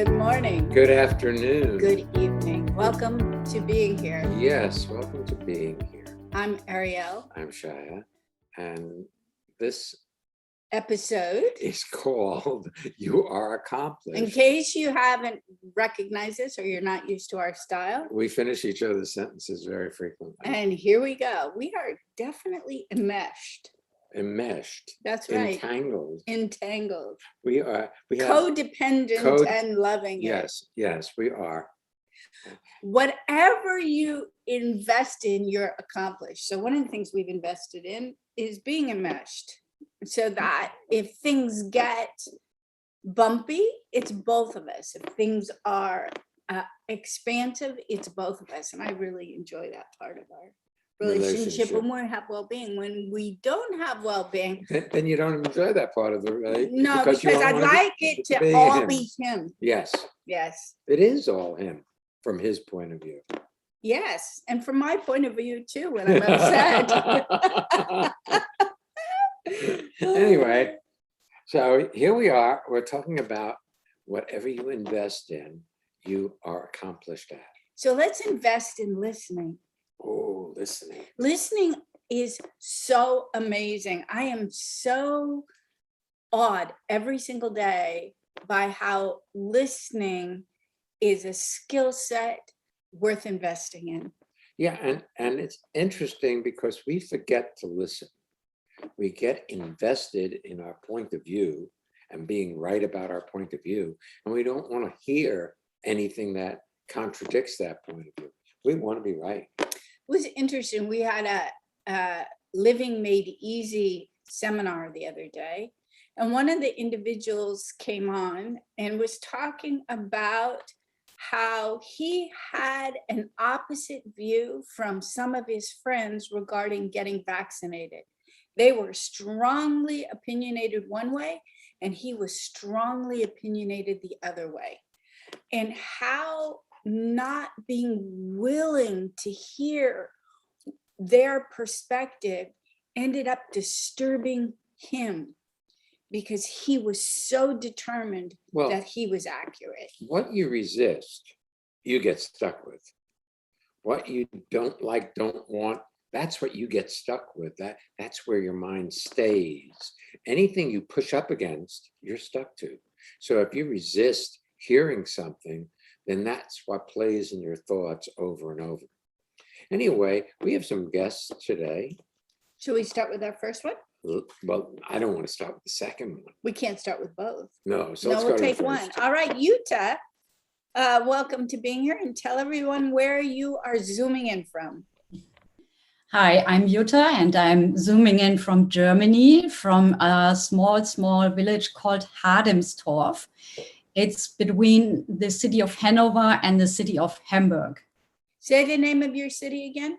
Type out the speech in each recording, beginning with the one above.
Good morning. Good afternoon. Good evening. Welcome to being here. Yes, welcome to being here. I'm Ariel. I'm Shya, and this episode is called You Are Accomplished. In case you haven't recognized this or you're not used to our style. We finish each other's sentences very frequently. And here we go. We are definitely enmeshed. Enmeshed. That's right. Entangled. We have codependent and loving. Yes, we are. Whatever you invest in, you're accomplished. So one of the things we've invested in is being enmeshed, so that if things get bumpy, it's both of us. If things are expansive, it's both of us. And I really enjoy that part of our relationship when we have well-being. When we don't have well-being, then you don't enjoy that part of the relationship. No, because I'd like it to all be him. Yes. It is all him from his point of view. Yes, and from my point of view too, when I'm upset. Anyway, so here we are. We're talking about whatever you invest in, you are accomplished at. So let's invest in listening. Oh, listening. Listening is so amazing. I am so awed every single day by how listening is a skill set worth investing in. Yeah, and it's interesting because we forget to listen. We get invested in our point of view and being right about our point of view, and we don't want to hear anything that contradicts that point of view. We want to be right. It was interesting. We had a Living Made Easy seminar the other day, and one of the individuals came on and was talking about how he had an opposite view from some of his friends regarding getting vaccinated. They were strongly opinionated one way, and he was strongly opinionated the other way. And how not being willing to hear their perspective ended up disturbing him, because he was so determined that he was accurate. What you resist, you get stuck with. What you don't like, don't want, that's what you get stuck with. That's where your mind stays. Anything you push up against, you're stuck to. So if you resist hearing something, then that's what plays in your thoughts over and over. Anyway, we have some guests today. Should we start with our first one? Well, I don't want to start with the second one. We can't start with both. No, so we'll take one. All right, Yuta, welcome to being here, and tell everyone where you are zooming in from. Hi, I'm Yuta, and I'm zooming in from Germany, from a small village called Hademstorf. It's between the city of Hanover and the city of Hamburg. Say the name of your city again.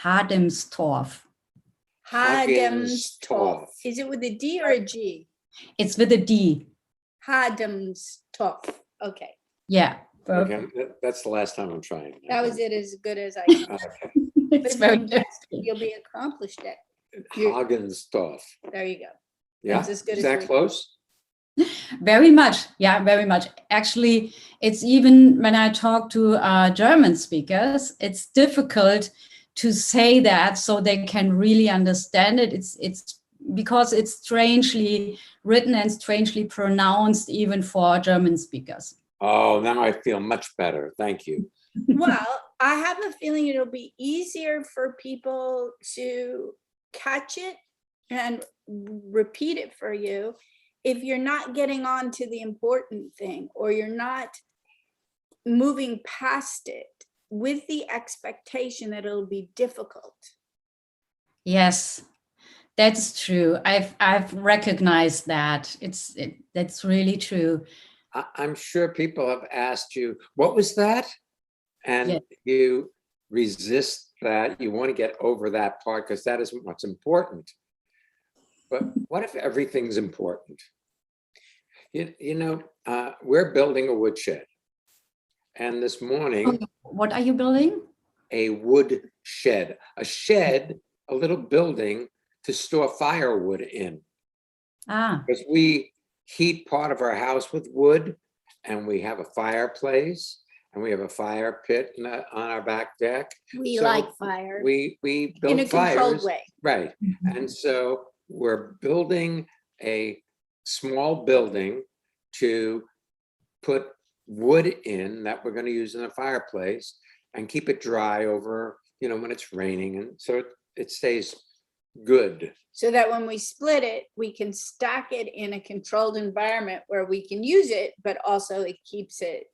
Hademstorf. Hademstorf. Is it with a D or a G? It's with a D. Hademstorf. Okay. Yeah. Okay. That's the last time I'm trying. That was it, as good as I can. Okay. It's very You'll be accomplished at Hagenstorf. There you go. Yeah. That's as good Is as that close? Very much. Yeah, very much. Actually, it's even when I talk to German speakers, it's difficult to say that so they can really understand it. It's because it's strangely written and strangely pronounced even for German speakers. Oh, now I feel much better. Thank you. Well, I have a feeling it'll be easier for people to catch it and repeat it for you if you're not getting on to the important thing, or you're not moving past it with the expectation that it'll be difficult. Yes, that's true. I've recognized that. That's really true. I'm sure people have asked you, what was that? And you resist that. You want to get over that part because that isn't what's important. But what if everything's important? We're building a woodshed. And this morning... What are you building? A wood shed. A shed, a little building to store firewood in. Because we heat part of our house with wood and we have a fireplace, and we have a fire pit on our back deck. We So like fire we in build a controlled fires, way. right? And so we're building a small building to put wood in that we're going to use in the fireplace and keep it dry over, when it's raining, and so it stays good. So that when we split it, we can stack it in a controlled environment where we can use it, but also it keeps it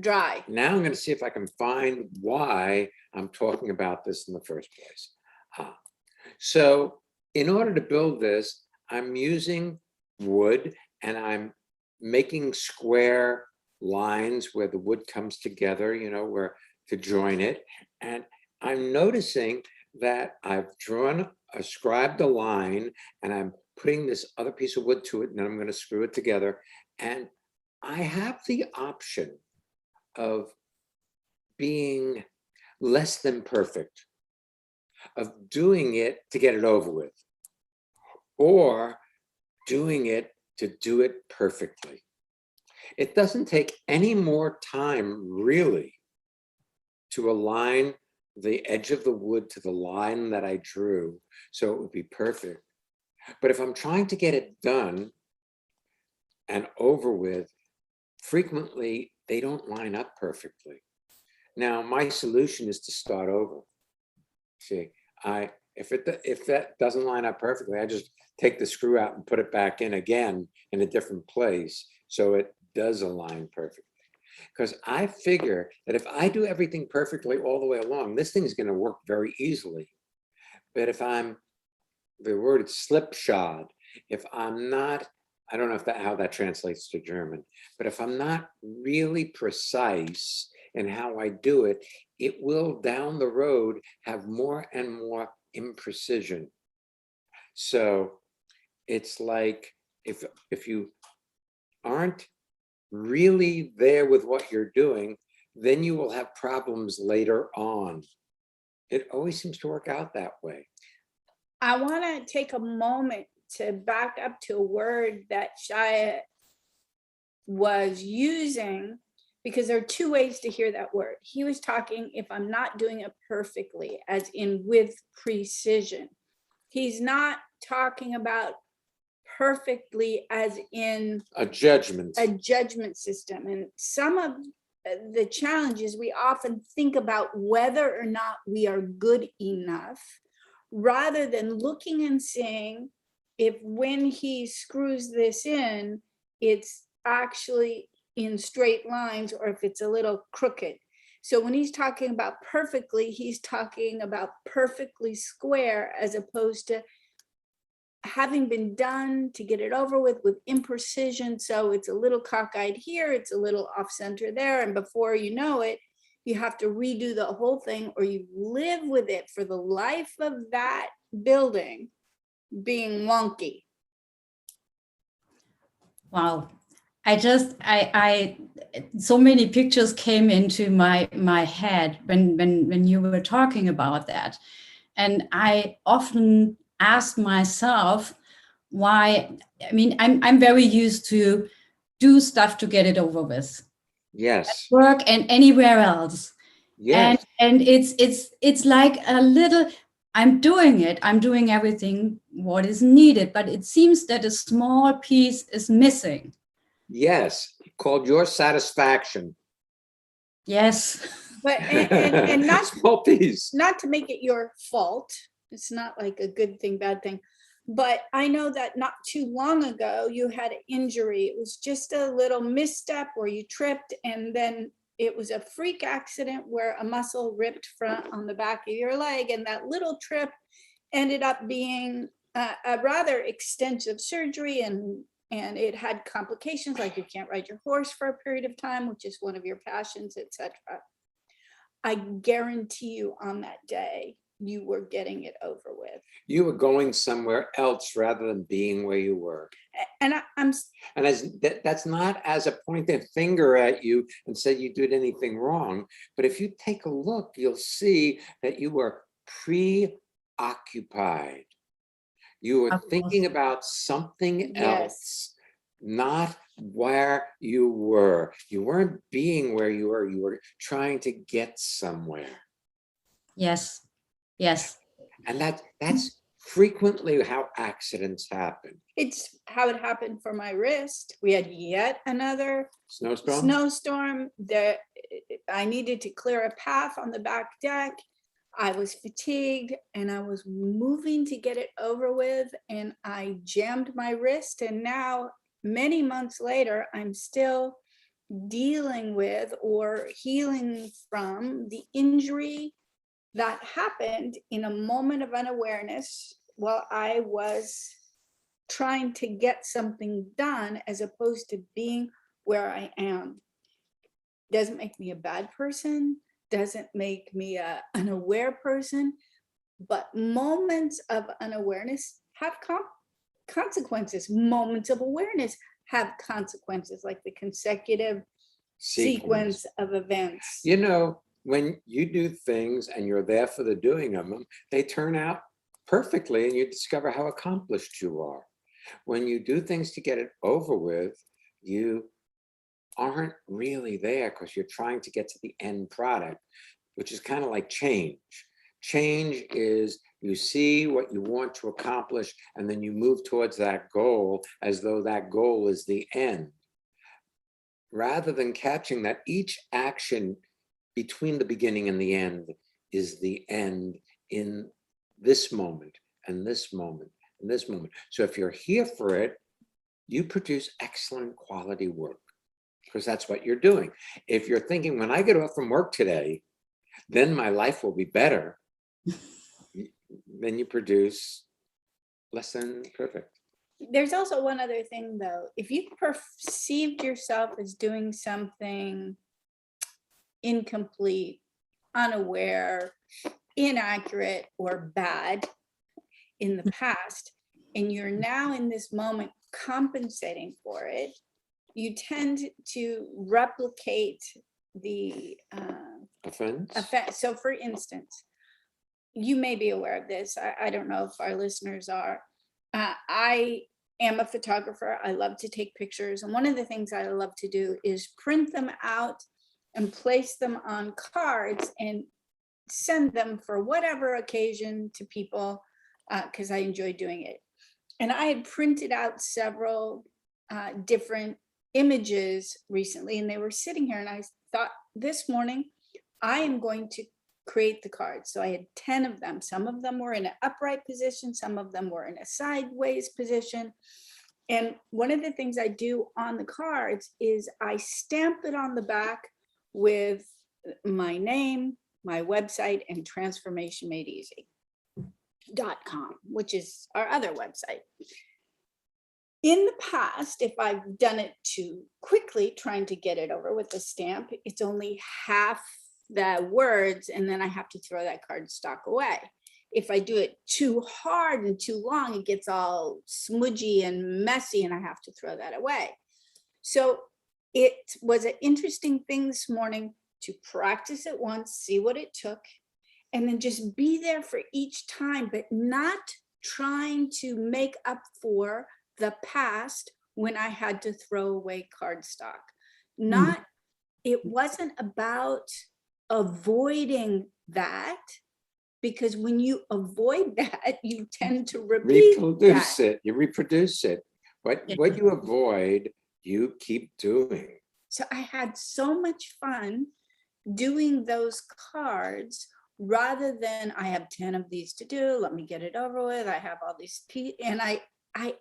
dry. Now I'm going to see if I can find why I'm talking about this in the first place. So in order to build this, I'm using wood, and I'm making square lines where the wood comes together, where to join it. And I'm noticing that I've scribed a line, and I'm putting this other piece of wood to it, and then I'm going to screw it together. And I have the option of being less than perfect, of doing it to get it over with, or doing it to do it perfectly. It doesn't take any more time, really, to align the edge of the wood to the line that I drew, so it would be perfect. But if I'm trying to get it done and over with, frequently they don't line up perfectly. Now, my solution is to start over. See, if that doesn't line up perfectly, I just take the screw out and put it back in again in a different place so it does align perfectly. Because I figure that if I do everything perfectly all the way along, this thing is going to work very easily. But if the word is slipshod, if I'm not, I don't know how that translates to German, but if I'm not really precise in how I do it, it will down the road have more and more imprecision. So it's like if you aren't really there with what you're doing, then you will have problems later on. It always seems to work out that way. I want to take a moment to back up to a word that Shya was using, because there are two ways to hear that word. He was talking, if I'm not doing it perfectly, as in with precision. He's not talking about perfectly as in a judgment system. And some of the challenges, we often think about whether or not we are good enough, rather than looking and saying, if when he screws this in, it's actually in straight lines, or if it's a little crooked. So when he's talking about perfectly, he's talking about perfectly square, as opposed to having been done to get it over with imprecision. So it's a little cockeyed here, it's a little off center there, and before you know it, you have to redo the whole thing, or you live with it for the life of that building being wonky. Wow. I so many pictures came into my head when you were talking about that. And I often ask myself why. I mean, I'm very used to do stuff to get it over with. Yes. At work and anywhere else. Yes. And it's like a little, I'm doing everything what is needed, but it seems that a small piece is missing. Yes, called your satisfaction. Yes. But and not small piece. Not to make it your fault. It's not like a good thing, bad thing. But I know that not too long ago you had an injury. It was just a little misstep where you tripped, and then it was a freak accident where a muscle ripped on the back of your leg, and that little trip ended up being a rather extensive surgery, and it had complications, like you can't ride your horse for a period of time, which is one of your passions, etc. I guarantee you on that day, you were getting it over with. You were going somewhere else rather than being where you were. And that's not as a pointed finger at you and say you did anything wrong. But if you take a look, you'll see that you were preoccupied. You were thinking about something else, not where you were. You weren't being where you were trying to get somewhere. Yes. Yes. And that's frequently how accidents happen. It's how it happened for my wrist. We had yet another snowstorm that I needed to clear a path on the back deck. I was fatigued and I was moving to get it over with, and I jammed my wrist. And now, many months later, I'm still dealing with or healing from the injury that happened in a moment of unawareness while I was trying to get something done, as opposed to being where I am. Doesn't make me a bad person, doesn't make me an unaware person, but moments of unawareness have consequences. Moments of awareness have consequences, like the consecutive sequence of events. You know, when you do things and you're there for the doing of them, they turn out perfectly and you discover how accomplished you are. When you do things to get it over with, you aren't really there because you're trying to get to the end product, which is kind of like change. Change is you see what you want to accomplish and then you move towards that goal as though that goal is the end. Rather than catching that each action between the beginning and the end is the end in this moment and this moment and this moment. So if you're here for it, you produce excellent quality work because that's what you're doing. If you're thinking, when I get off from work today, then my life will be better, then you produce less than perfect. There's also one other thing though. If you perceived yourself as doing something incomplete, unaware, inaccurate, or bad in the past, and you're now in this moment compensating for it, you tend to replicate the Offense? So for instance, you may be aware of this. I don't know if our listeners are. I am a photographer. I love to take pictures. And one of the things I love to do is print them out and place them on cards and send them for whatever occasion to people, because I enjoy doing it. And I had printed out several different images recently, and they were sitting here, and I thought this morning, I am going to create the cards. So I had 10 of them. Some of them were in an upright position, some of them were in a sideways position. And one of the things I do on the cards is I stamp it on the back with my name, my website, and transformationmadeeasy.com, which is our other website. In the past, if I've done it too quickly, trying to get it over with the stamp, it's only half the words, and then I have to throw that cardstock away. If I do it too hard and too long, it gets all smudgy and messy, and I have to throw that away. So it was an interesting thing this morning to practice it once, see what it took, and then just be there for each time, but not trying to make up for the past when I had to throw away cardstock. It wasn't about avoiding that, because when you avoid that, you tend to reproduce it. You reproduce it. What you avoid, you keep doing. So I had so much fun doing those cards, rather than I have 10 of these to do, let me get it over with, I have all these and I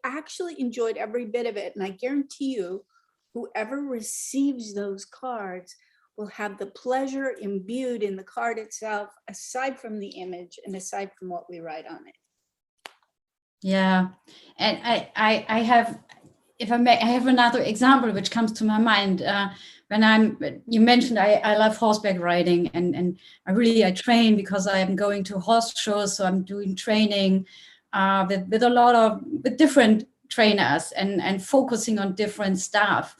actually enjoyed every bit of it. And I guarantee you, whoever receives those cards will have the pleasure imbued in the card itself, aside from the image and aside from what we write on it. Yeah, and I have, if I may, I have another example which comes to my mind. You mentioned I love horseback riding, and I train because I'm going to horse shows, so I'm doing training with a lot of different trainers and focusing on different stuff.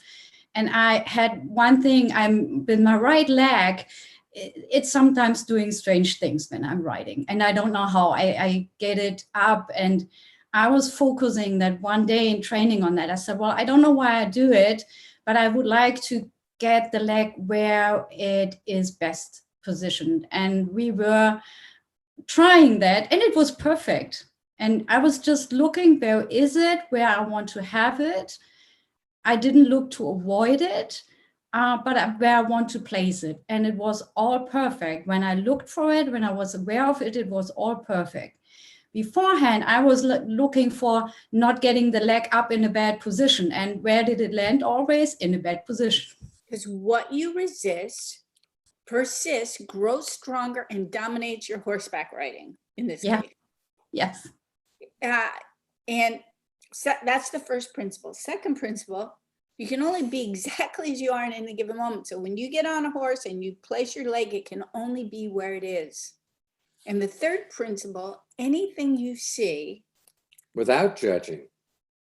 And I had one thing, I'm with my right leg, it's sometimes doing strange things when I'm riding, and I don't know how. I get it up and I was focusing that one day in training on that. I said, well, I don't know why I do it, but I would like to get the leg where it is best positioned. And we were trying that, and it was perfect. And I was just looking, where is it, where I want to have it. I didn't look to avoid it, but where I want to place it. And it was all perfect. When I looked for it, when I was aware of it, it was all perfect. Beforehand, I was looking for not getting the leg up in a bad position. And where did it land? Always in a bad position. Because what you resist persists, grows stronger, and dominates your horseback riding in this Yeah. case. Yes. And so that's the first principle. Second principle, you can only be exactly as you are in any given moment. So when you get on a horse and you place your leg, it can only be where it is. And the third principle, anything you see Without judging.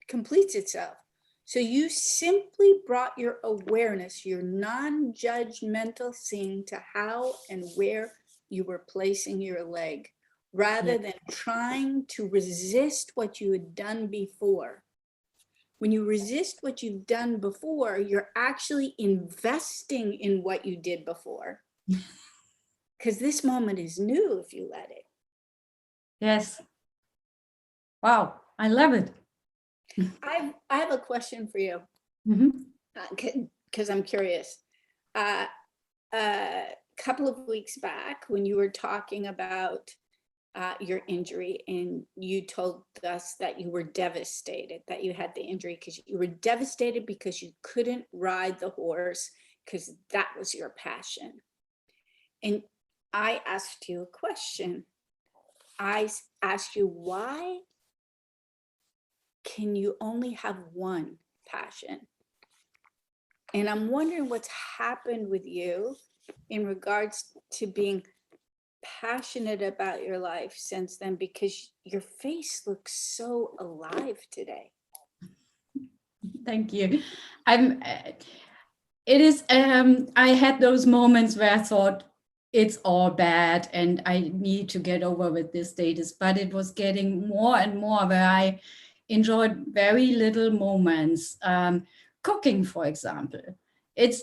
completes itself. So you simply brought your awareness, your non-judgmental seeing to how and where you were placing your leg, rather than trying to resist what you had done before. When you resist what you've done before, you're actually investing in what you did before. Because this moment is new if you let it. Yes. Wow, I love it. I have a question for you, because I'm curious. A couple of weeks back, when you were talking about your injury, and you told us that you were devastated that you had the injury, because you were devastated because you couldn't ride the horse because that was your passion. And I asked you a question. I asked you, why can you only have one passion? And I'm wondering what's happened with you in regards to being passionate about your life since then, because your face looks so alive today. Thank you. It is, I had those moments where I thought it's all bad and I need to get over with this status, but it was getting more and more where I enjoyed very little moments. Cooking, for example.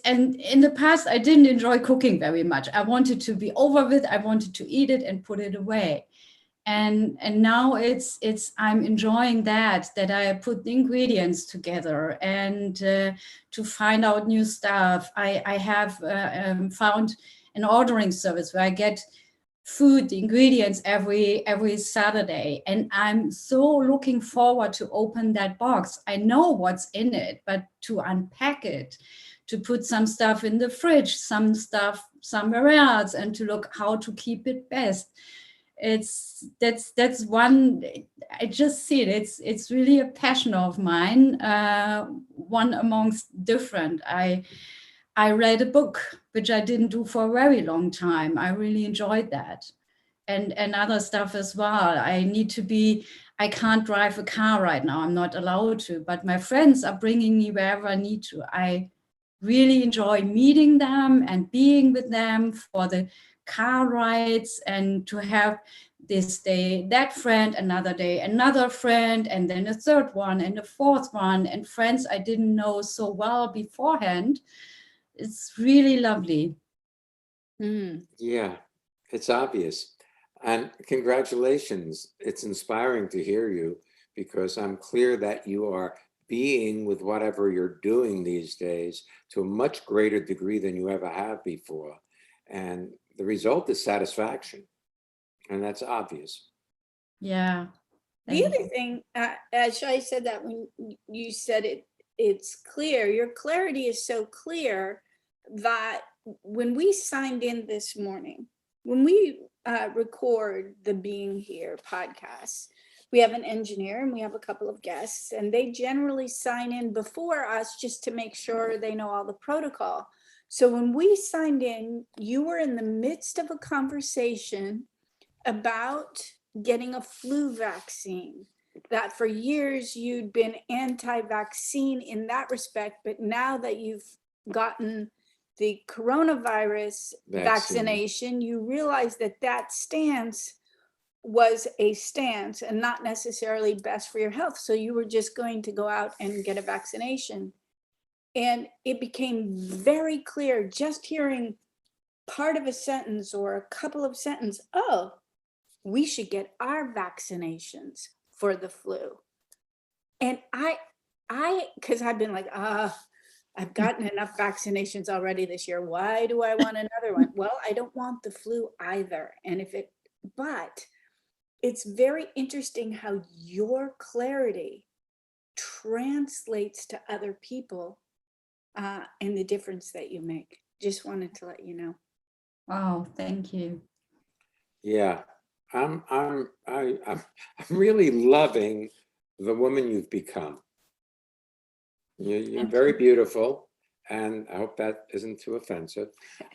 And in the past, I didn't enjoy cooking very much. I wanted to be over with, I wanted to eat it and put it away. And now I'm enjoying that I put the ingredients together and to find out new stuff. I have found an ordering service where I get food, the ingredients every Saturday, and I'm so looking forward to open that box. I know what's in it, but to unpack it, to put some stuff in the fridge, some stuff somewhere else, and to look how to keep it best. That's one. I just see it. It's really a passion of mine, one amongst different. I read a book, which I didn't do for a very long time. I really enjoyed that, and other stuff as well. I can't drive a car right now. I'm not allowed to, but my friends are bringing me wherever I need to. I really enjoy meeting them and being with them for the car rides, and to have this day that friend, another day another friend, and then a third one and a fourth one, and friends I didn't know so well beforehand. It's really lovely. Yeah, it's obvious. And congratulations. It's inspiring to hear you, because I'm clear that you are being with whatever you're doing these days to a much greater degree than you ever have before. And the result is satisfaction. And that's obvious. Yeah. The other thing, as Shai said, that when you said it's clear, your clarity is so clear that when we signed in this morning, when we record the Being Here podcast, we have an engineer and we have a couple of guests, and they generally sign in before us just to make sure they know all the protocol. So when we signed in, you were in the midst of a conversation about getting a flu vaccine, that for years you'd been anti-vaccine in that respect, but now that you've gotten the coronavirus vaccination, you realize that stance was a stance and not necessarily best for your health. So you were just going to go out and get a vaccination. And it became very clear just hearing part of a sentence or a couple of sentences, oh, we should get our vaccinations for the flu. And because I've been like, I've gotten enough vaccinations already this year. Why do I want another one? Well, I don't want the flu either. And but it's very interesting how your clarity translates to other people and the difference that you make. Just wanted to let you know. Wow, thank you. Yeah, I'm really loving the woman you've become. You're Thank very you. beautiful, and I hope that isn't too offensive,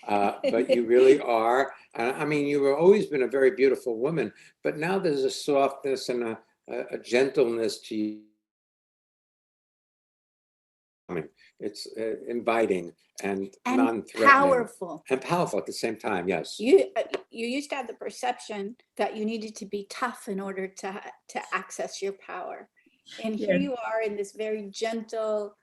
but you really are. I mean, you've always been a very beautiful woman, but now there's a softness and a gentleness to you. I mean, it's inviting and non-threatening. Powerful. And powerful at the same time, yes. You used to have the perception that you needed to be tough in order to access your power. And here Yes. you are in this very gentle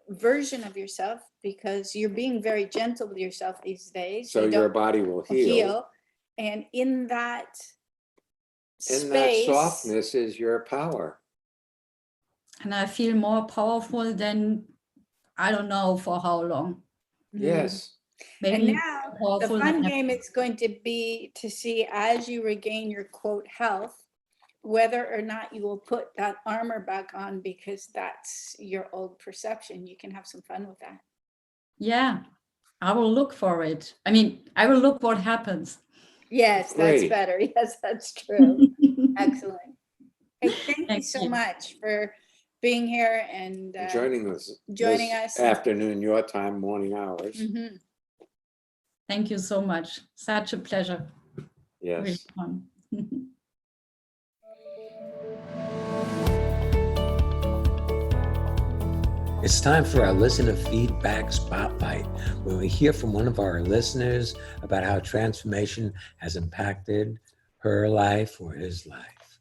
version of yourself, because you're being very gentle with yourself these days. So your body will heal. And in that In that space, softness is your power. And I feel more powerful than, I don't know for how long. Yes. Maybe and now the powerful fun than game it's going to be to see, as you regain your quote health, whether or not you will put that armor back on, because that's your old perception. You can have some fun with that. Yeah, I will look for it. I mean, I will look what happens. Yes, Great. that's better. Yes, that's true. Excellent. Hey, thank you Thank so you. much for being here and Joining us joining this us. afternoon, your time, morning hours. Mhm. Thank you so much. Such a pleasure. Really Yes. fun. It's time for our listener feedback spotlight, where we hear from one of our listeners about how transformation has impacted her life or his life.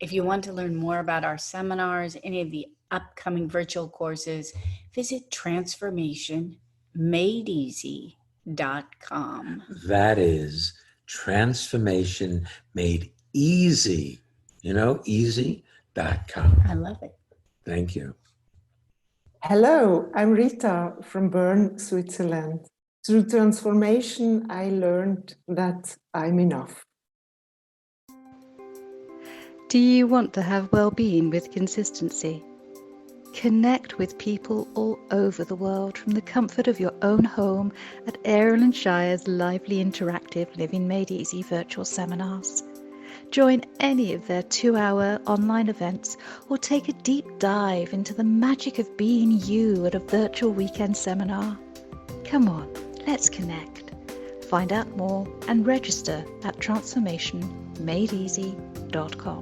If you want to learn more about our seminars, any of the upcoming virtual courses, visit transformationmadeeasy.com. That is transformation made easy, easy.com. I love it. Thank you. Hello, I'm Rita from Bern, Switzerland. Through transformation, I learned that I'm enough. Do you want to have well-being with consistency? Connect with people all over the world from the comfort of your own home at Ariel and Shya's lively interactive Living Made Easy virtual seminars. Join any of their 2-hour online events or take a deep dive into the magic of being you at a virtual weekend seminar. Come on, let's connect. Find out more and register at transformationmadeeasy.com.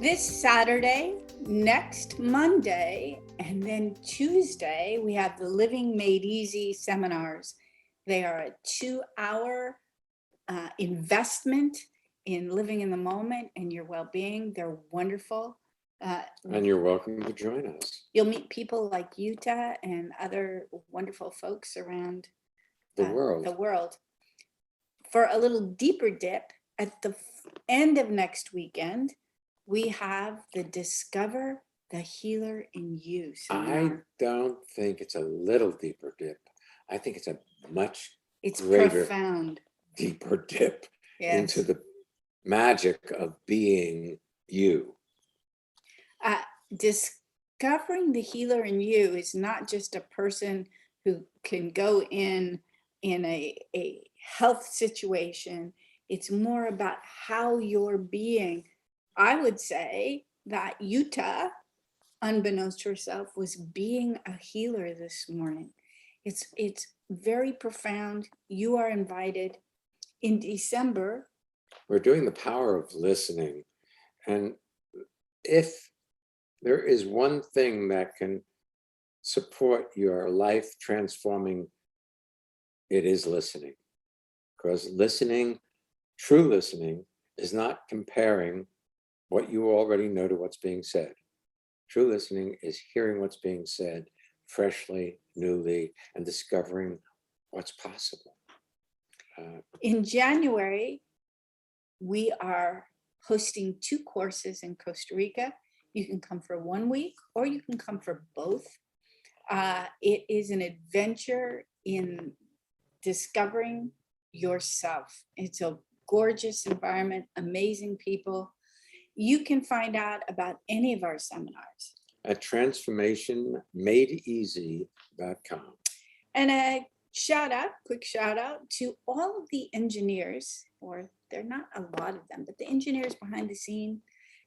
This Saturday, next Monday, and then Tuesday, we have the Living Made Easy seminars. They are a 2-hour investment in living in the moment and your well-being. They're wonderful. And you're welcome to join us. You'll meet people like Yuta and other wonderful folks around The world. For a little deeper dip, at the end of next weekend, we have the Discover the Healer in You seminar. I don't think it's a little deeper dip. I think it's a much It's greater, profound. deeper dip Yes. into the magic of being you. Discovering the healer in you is not just a person who can go in a health situation. It's more about how you're being. I would say that Yuta, unbeknownst to herself, was being a healer this morning. It's very profound. You are invited. In December, We're doing the power of listening. And if there is one thing that can support your life transforming, it is listening. because listening, true listening, is not comparing what you already know to what's being said. True listening is hearing what's being said freshly, newly, and discovering what's possible. In January, we are hosting 2 courses in Costa Rica. You can come for 1 week or you can come for both. It is an adventure in discovering yourself. It's a gorgeous environment, amazing people. You can find out about any of our seminars At transformationmadeeasy.com. And a quick shout out to all of the engineers, or they're not a lot of them, but the engineers behind the scene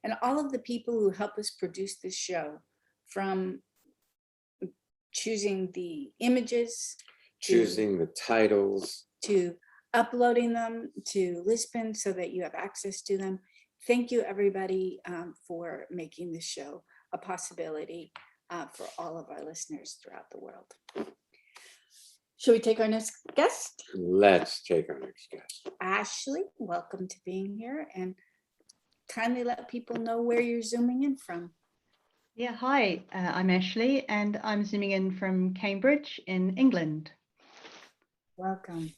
and all of the people who help us produce this show, from choosing the images, Choosing the titles, to uploading them to Lisbon so that you have access to them. Thank you, everybody, for making this show a possibility for all of our listeners throughout the world. Should we take our next guest? Let's take our next guest. Ashley, welcome to being here, and kindly let people know where you're zooming in from. Yeah, hi, I'm Ashley, and I'm zooming in from Cambridge in England. Welcome.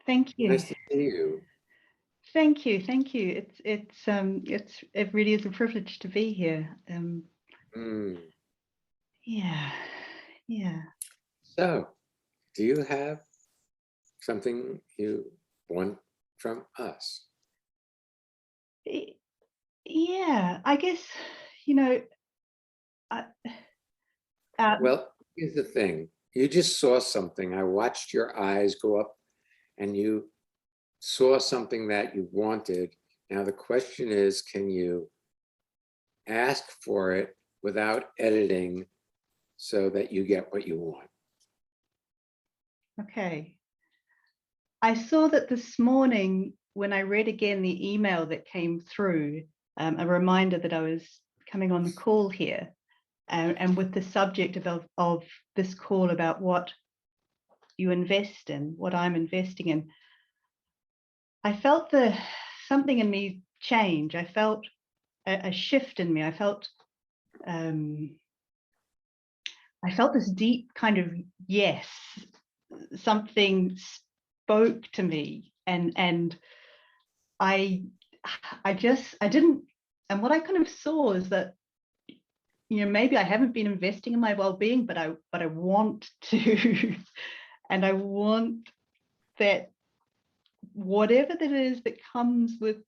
Thank you. Nice to see you. Thank you. It really is a privilege to be here. Yeah. So, do you have something you want from us? Yeah, I guess, Well, here's the thing. You just saw something. I watched your eyes go up and you saw something that you wanted. Now the question is, can you ask for it without editing so that you get what you want? Okay. I saw that this morning when I read again the email that came through, a reminder that I was coming on the call here, and with the subject of this call about what you invest in, what I'm investing in, I felt something in me change. I felt a shift in me. I felt this deep kind of yes. Something spoke to me, and I didn't. And what I kind of saw is that, maybe I haven't been investing in my well-being, but I want to, and I want that whatever that is that comes with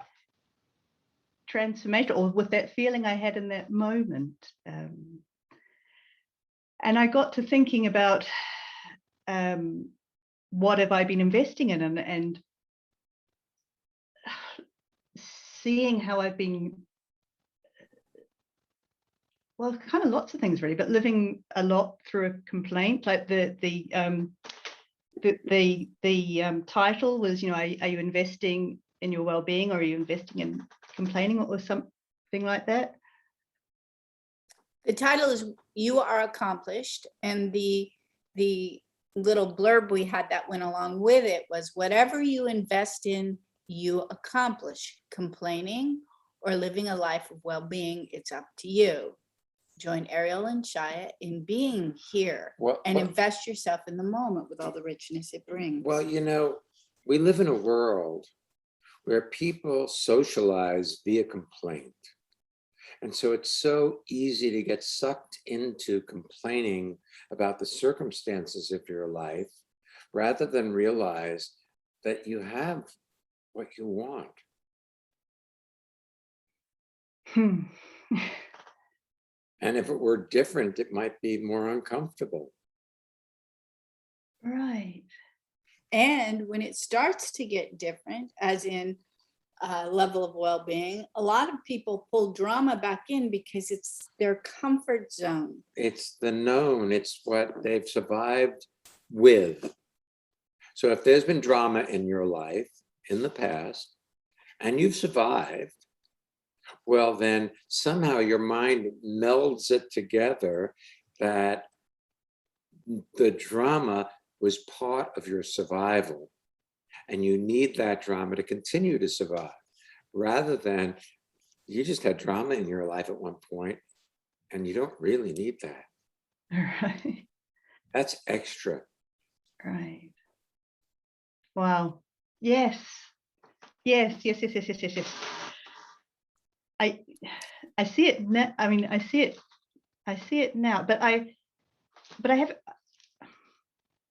transformation, or with that feeling I had in that moment. And I got to thinking about what have I been investing in, and seeing how I've been, well, kind of lots of things really, but living a lot through a complaint. Like the title was, are you investing in your well-being, or are you investing in complaining, or something like that? The title is You Are Accomplished, and the little blurb we had that went along with it was, whatever you invest in, you accomplish. Complaining or living a life of well-being, it's up to you. Join Ariel and Shya in being here and invest yourself in the moment with all the richness it brings. Well, we live in a world where people socialize via complaint. And so it's so easy to get sucked into complaining about the circumstances of your life, rather than realize that you have what you want. And if it were different, it might be more uncomfortable. Right. And when it starts to get different, as in level of well-being, a lot of people pull drama back in because it's their comfort zone. It's the known. It's what they've survived with. So if there's been drama in your life in the past and you've survived, well, then somehow your mind melds it together that the drama was part of your survival. and you need that drama to continue to survive, rather than you just had drama in your life at one point and you don't really need that. Right. That's extra. Right. Wow. Yes. Yes. Yes. Yes. Yes. Yes. Yes. Yes. I see it now. I mean, I see it now. But I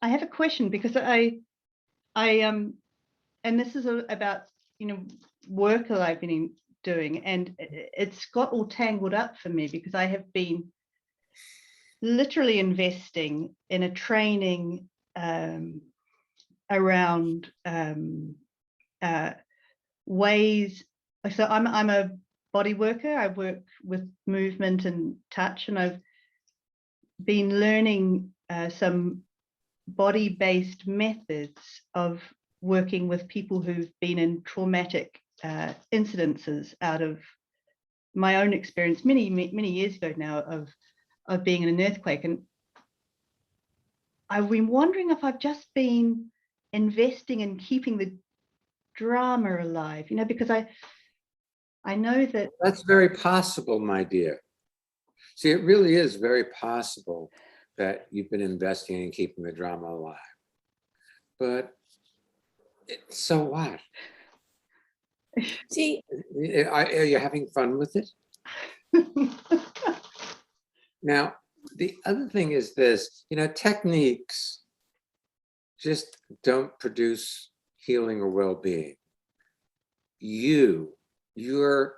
have a question, because and this is about, work that I've been doing, and it's got all tangled up for me, because I have been literally investing in a training around ways. So I'm a body worker. I work with movement and touch, and I've been learning some body-based methods of working with people who've been in traumatic incidences out of my own experience many years ago now of being in an earthquake. And I've been wondering if I've just been investing in keeping the drama alive, because I know that. That's very possible, my dear. See, it really is very possible that you've been investing in keeping the drama alive. But so what? See, Are you having fun with it? Now, the other thing is this, techniques just don't produce healing or well-being. Your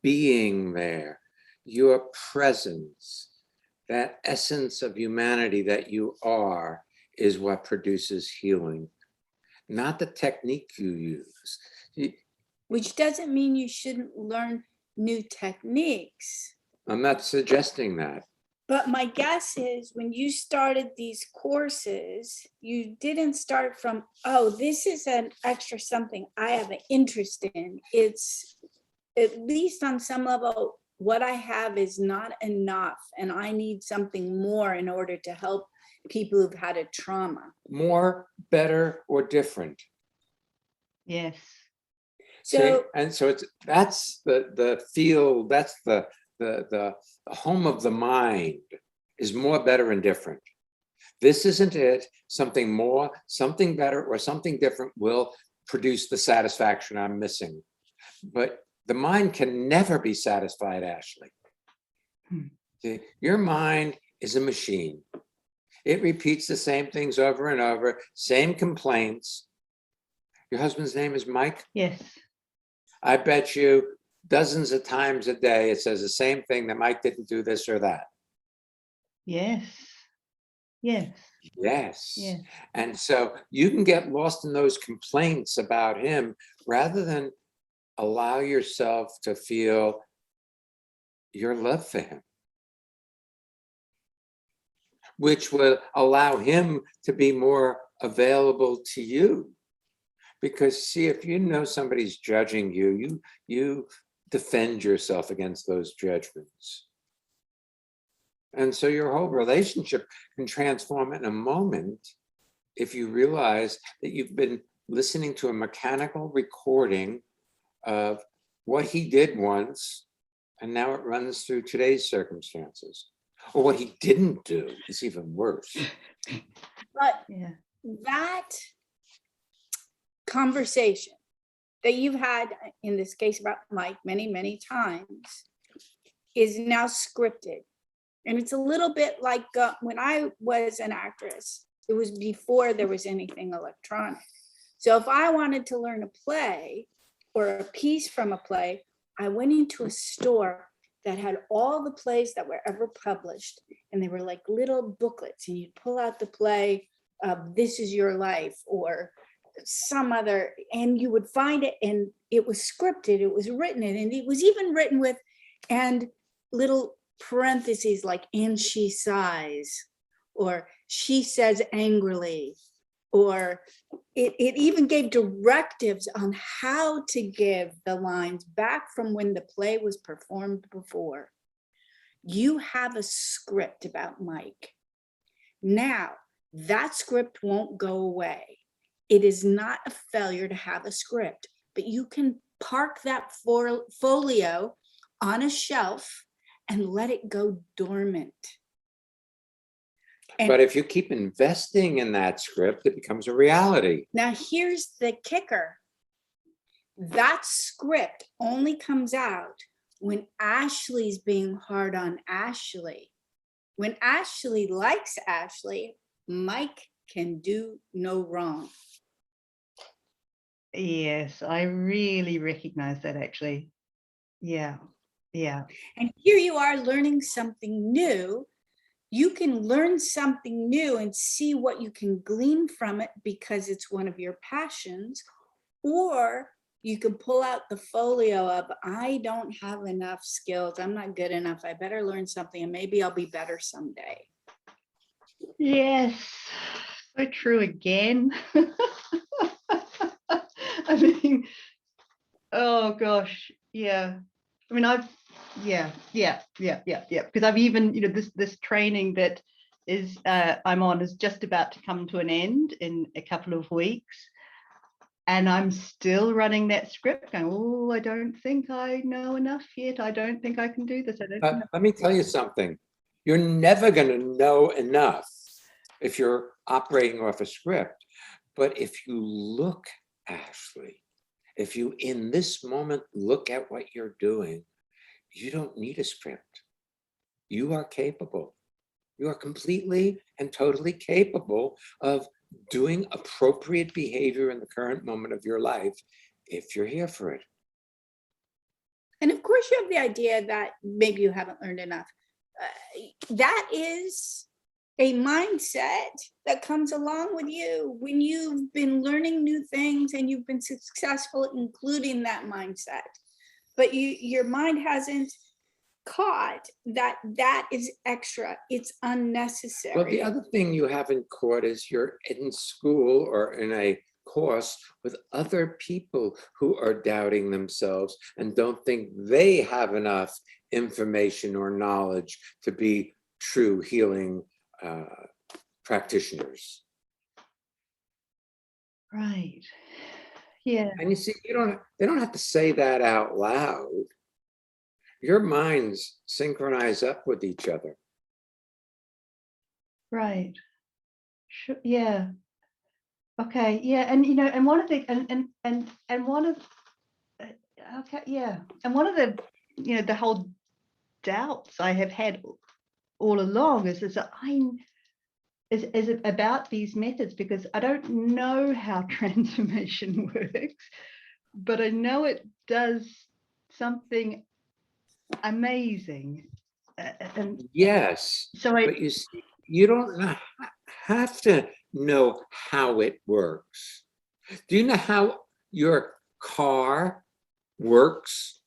being there, your presence, that essence of humanity that you are, is what produces healing, not the technique you use. which doesn't mean you shouldn't learn new techniques. I'm not suggesting that. But my guess is when you started these courses, you didn't start from, oh, this is an extra something I have an interest in. It's at least on some level, what I have is not enough, and I need something more in order to help people who've had a trauma. More, better, or different. Yes. So, that's the field, that's the home of the mind, is more, better, and different. This isn't it. Something more, something better, or something different will produce the satisfaction I'm missing. But the mind can never be satisfied, Ashley. See, your mind is a machine. It repeats the same things over and over, same complaints. Your husband's name is Mike? Yes. I bet you dozens of times a day it says the same thing, that Mike didn't do this or that. Yes. Yes. Yes. Yes. And so you can get lost in those complaints about him, rather than allow yourself to feel your love for him, which will allow him to be more available to you. Because see, if you know somebody's judging you, you defend yourself against those judgments. And so your whole relationship can transform in a moment if you realize that you've been listening to a mechanical recording of what he did once, and now it runs through today's circumstances. Or what he didn't do is even worse. but Yeah. that conversation that you've had, in this case about Mike, many, many times, is now scripted. And it's a little bit like when I was an actress, it was before there was anything electronic. So if I wanted to learn a play or a piece from a play, I went into a store that had all the plays that were ever published. And they were like little booklets, and you'd pull out the play, This Is Your Life, or some other, and you would find it, and it was scripted, it was written, and it was even written with, and little parentheses like, and she sighs, or she says angrily, or it even gave directives on how to give the lines back from when the play was performed before. You have a script about Mike. Now, that script won't go away. It is not a failure to have a script, but you can park that folio on a shelf and let it go dormant. And But if you keep investing in that script, it becomes a reality. now here's the kicker. That script only comes out when Ashley's being hard on Ashley. When Ashley likes Ashley, Mike can do no wrong. Yes, I really recognize that actually. Yeah, yeah. And here you are learning something new. You can learn something new and see what you can glean from it because it's one of your passions. Or you can pull out the folio of, I don't have enough skills. I'm not good enough. I better learn something and maybe I'll be better someday. Yes, so true again. I mean, oh gosh, yeah. I mean, yeah. Because I've even, this training that is I'm on is just about to come to an end in a couple of weeks. And I'm still running that script going, oh, I don't think I know enough yet. I don't think I can do this. Let me tell you something. You're never going to know enough if you're operating off a script. But if you look, Ashley, if you in this moment look at what you're doing, you don't need a script. You are capable. You are completely and totally capable of doing appropriate behavior in the current moment of your life if you're here for it. And of course you have the idea that maybe you haven't learned enough. That is a mindset that comes along with you when you've been learning new things and you've been successful, including that mindset. But your mind hasn't caught that that is extra. It's unnecessary. Well, the other thing you haven't caught is you're in school or in a course with other people who are doubting themselves and don't think they have enough information or knowledge to be true healing practitioners. Right. Yeah. And you see, they don't have to say that out loud. Your minds synchronize up with each other. Right. Sure. Yeah. Okay. Yeah. And and one of the and one of okay. Yeah. And one of the the whole doubts I have had all along is that is about these methods, because I don't know how transformation works, but I know it does something amazing. And Yes, so but you see, you don't have to know how it works. Do you know how your car works?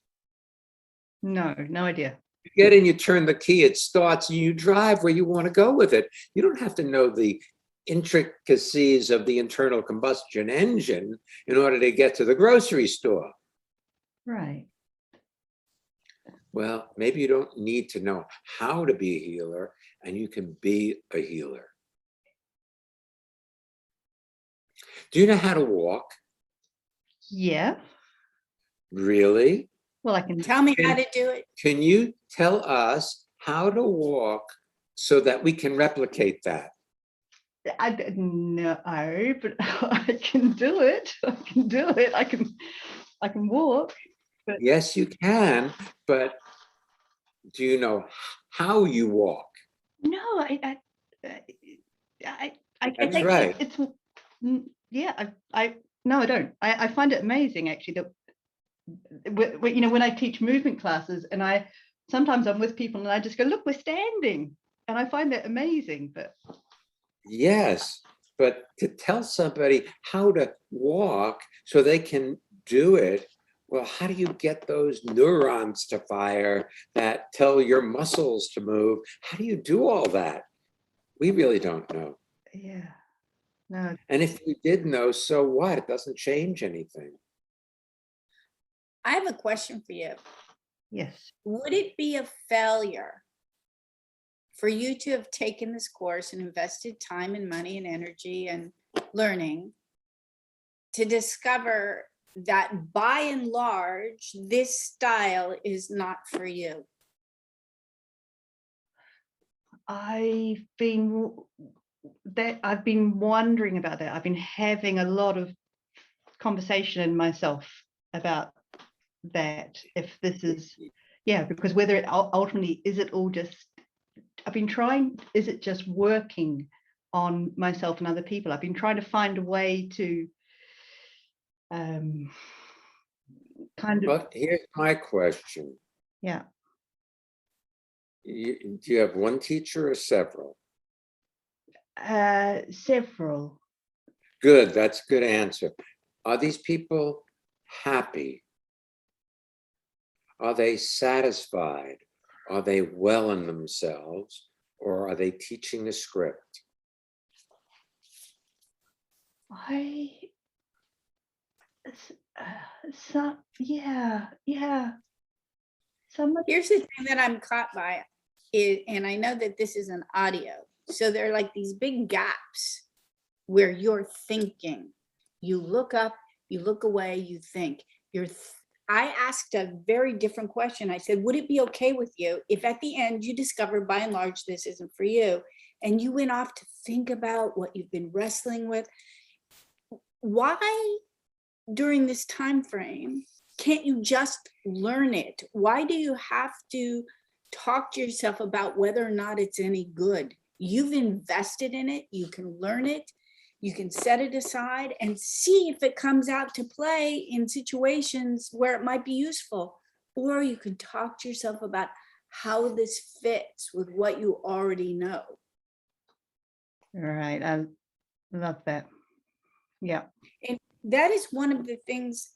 no idea. You get in, you turn the key, it starts, and you drive where you want to go with it. You don't have to know the intricacies of the internal combustion engine in order to get to the grocery store. Right. Well, maybe you don't need to know how to be a healer, and you can be a healer. Do you know how to walk? Yeah. Really? Well, I can. Tell me how to do it. Can you tell us how to walk so that we can replicate that? I no, but I can do it. I can do it. I can walk. But Yes, you can, but do you know how you walk? no, I That's think right. it's yeah. I no, I don't. I find it amazing actually that when I teach movement classes, and sometimes I'm with people and I just go, look, we're standing, and I find that amazing. But Yes, but to tell somebody how to walk so they can do it, well, how do you get those neurons to fire that tell your muscles to move? How do you do all that? We really don't know. yeah, no, And if we did know, so what? It doesn't change anything. I have a question for you. yes, Would it be a failure for you to have taken this course and invested time and money and energy and learning to discover that by and large, this style is not for you? I've been wondering about that. I've been having a lot of conversation in myself about that. If this is, yeah, because whether it ultimately, is it all just, I've been trying, is it just working on myself and other people? I've been trying to find a way to kind of. But here's my question. Yeah. Do you have one teacher or several? Several. Good, that's a good answer. Are these people happy? Are they satisfied? Are they well in themselves? Or are they teaching the script? Yeah. Somebody. Here's the thing that I'm caught by, and I know that this is an audio, so there are like these big gaps where you're thinking. You look up, you look away, you think. I asked a very different question. I said, would it be okay with you if at the end you discovered by and large this isn't for you, and you went off to think about what you've been wrestling with? Why during this time frame can't you just learn it? Why do you have to talk to yourself about whether or not it's any good? You've invested in it, you can learn it, you can set it aside and see if it comes out to play in situations where it might be useful. Or you can talk to yourself about how this fits with what you already know. Right, I love that. Yeah. And that is one of the things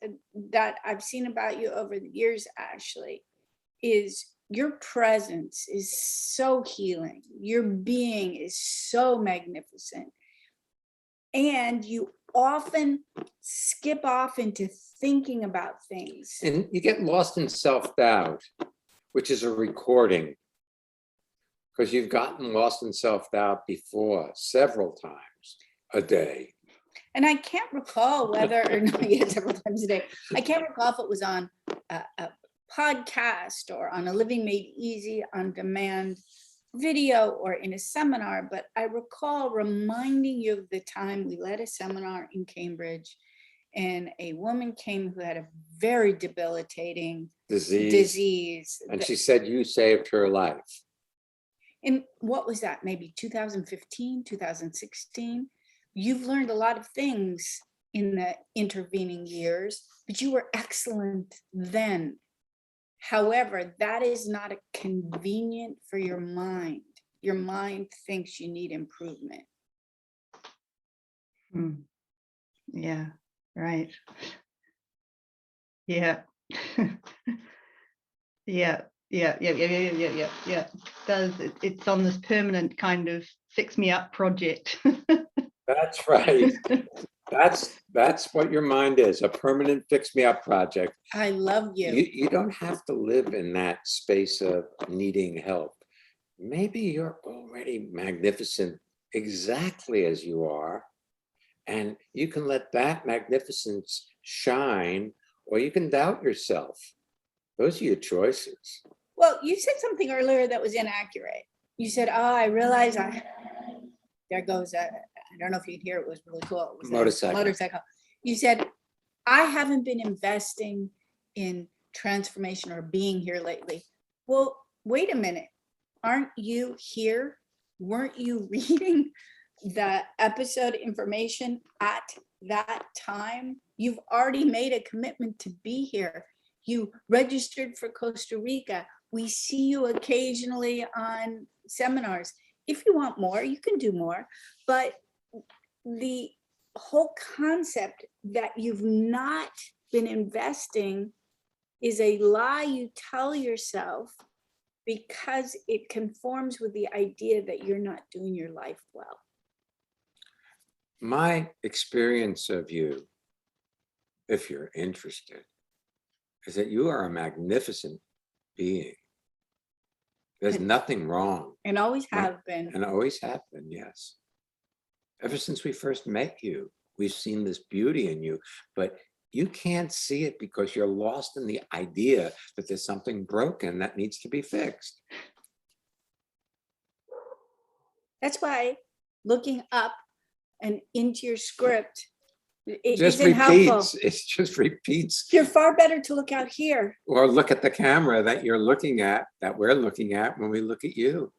that I've seen about you over the years, Ashley, is your presence is so healing. Your being is so magnificent. And you often skip off into thinking about things. And you get lost in self-doubt, which is a recording, because you've gotten lost in self-doubt before several times a day. And I can't recall whether or not, yeah, several times a day. I can't recall if it was on a podcast or on a Living Made Easy on demand video or in a seminar, but I recall reminding you of the time we led a seminar in Cambridge and a woman came who had a very debilitating disease. And she said you saved her life. And what was that? Maybe 2015, 2016? You've learned a lot of things in the intervening years, but you were excellent then. However, that is not convenient for your mind. Your mind thinks you need improvement. Yeah, right. Yeah. Yeah. It's on this permanent kind of fix me up project. That's right. That's what your mind is, a permanent fix me up project. I love you. You don't have to live in that space of needing help. Maybe you're already magnificent exactly as you are, and you can let that magnificence shine, or you can doubt yourself. Those are your choices. Well, you said something earlier that was inaccurate. You said, oh, I realize there goes I don't know if you'd hear it, was really cool. It was a motorcycle. You said, I haven't been investing in transformation or being here lately. Well, wait a minute. Aren't you here? Weren't you reading the episode information at that time? You've already made a commitment to be here. You registered for Costa Rica. We see you occasionally on seminars. If you want more, you can do more. But the whole concept that you've not been investing is a lie you tell yourself because it conforms with the idea that you're not doing your life well. My experience of you, if you're interested, is that you are a magnificent being. There's nothing wrong. And always have been. And always have been, yes. Ever since we first met you, We've seen this beauty in you, but you can't see it because you're lost in the idea that there's something broken that needs to be fixed. That's why looking up and into your script Just isn't helpful. repeats. It just repeats. You're far better to look out here. Or look at the camera that you're looking at, that we're looking at when we look at you.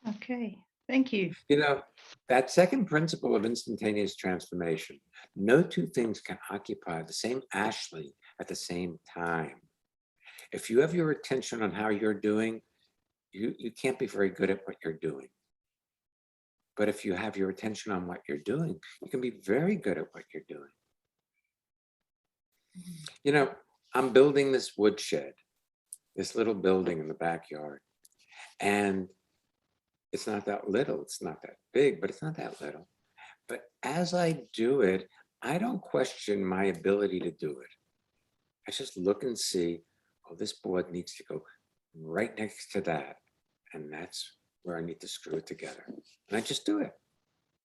Okay, thank you. You know, that second principle of instantaneous transformation, no two things can occupy the same Ashley at the same time. If you have your attention on how you're doing, you can't be very good at what you're doing. But if you have your attention on what you're doing, you can be very good at what you're doing. You know, I'm building this woodshed, this little building in the backyard. And it's not that little, it's not that big, but it's not that little. But as I do it, I don't question my ability to do it. I just look and see, oh, this board needs to go right next to that. And that's where I need to screw it together. And I just do it.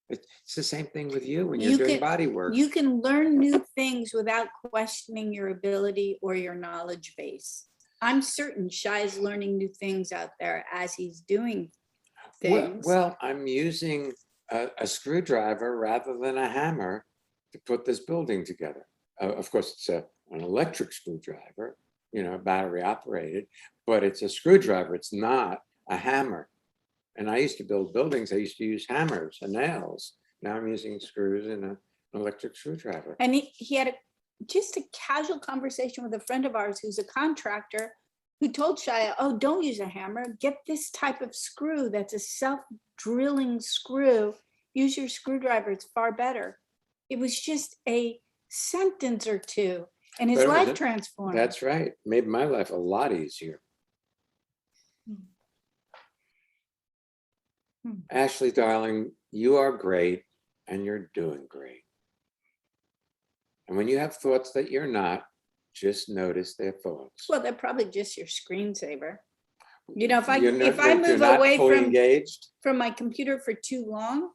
It's the same thing with you when you're doing body work. You can learn new things without questioning your ability or your knowledge base. I'm certain Shya is learning new things out there as he's doing things. Well, I'm using a screwdriver rather than a hammer to put this building together. Of course, it's an electric screwdriver, you know, battery operated, but it's a screwdriver. It's not a hammer. And I used to build buildings. I used to use hammers and nails. Now I'm using screws and an electric screwdriver. And he had just a casual conversation with a friend of ours who's a contractor who told Shya, oh, don't use a hammer. Get this type of screw that's a self-drilling screw. Use your screwdriver. It's far better. It was just a sentence or two and his life transformed. That's right. Made my life a lot easier. Ashley, darling, you are great and you're doing great. And when you have thoughts that you're not, just notice their thoughts. Well, they're probably just your screensaver. You know, if I You're move not away fully engaged. from my computer for too long,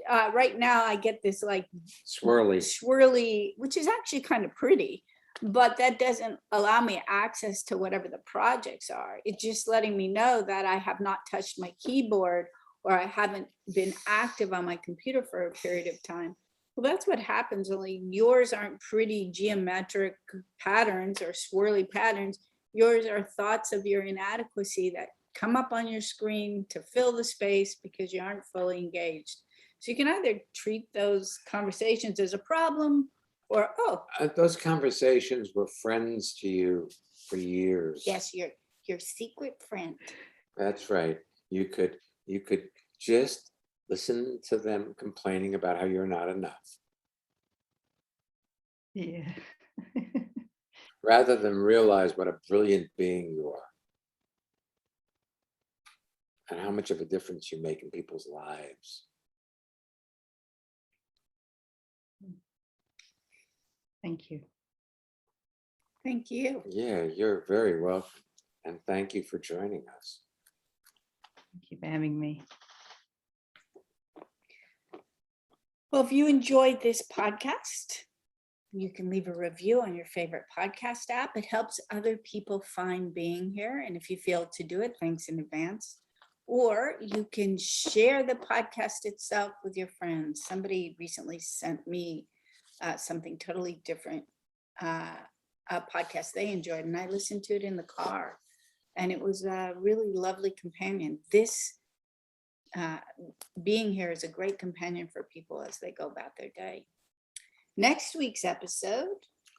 right now I get this like swirly, which is actually kind of pretty, but that doesn't allow me access to whatever the projects are. It's just letting me know that I have not touched my keyboard or I haven't been active on my computer for a period of time. Well, that's what happens, only yours aren't pretty geometric patterns or swirly patterns. Yours are thoughts of your inadequacy that come up on your screen to fill the space because you aren't fully engaged. So you can either treat those conversations as a problem or, oh. Those conversations were friends to you for years. Yes, your secret friend. That's right. You could just listen to them complaining about how you're not enough. Yeah. Rather than realize what a brilliant being you are. And how much of a difference you make in people's lives. Thank you. Thank you. Yeah, you're very welcome. And thank you for joining us. Thank you for having me. Well, if you enjoyed this podcast, you can leave a review on your favorite podcast app. It helps other people find being here. And if you fail to do it, thanks in advance. Or you can share the podcast itself with your friends. Somebody recently sent me something totally different, a podcast they enjoyed, and I listened to it in the car. And it was a really lovely companion. This being here is a great companion for people as they go about their day. Next week's episode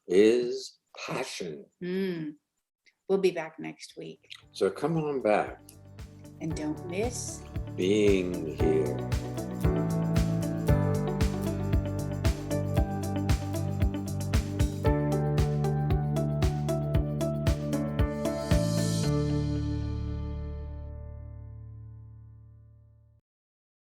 is passion. We'll be back next week. So come on back. And don't miss being here.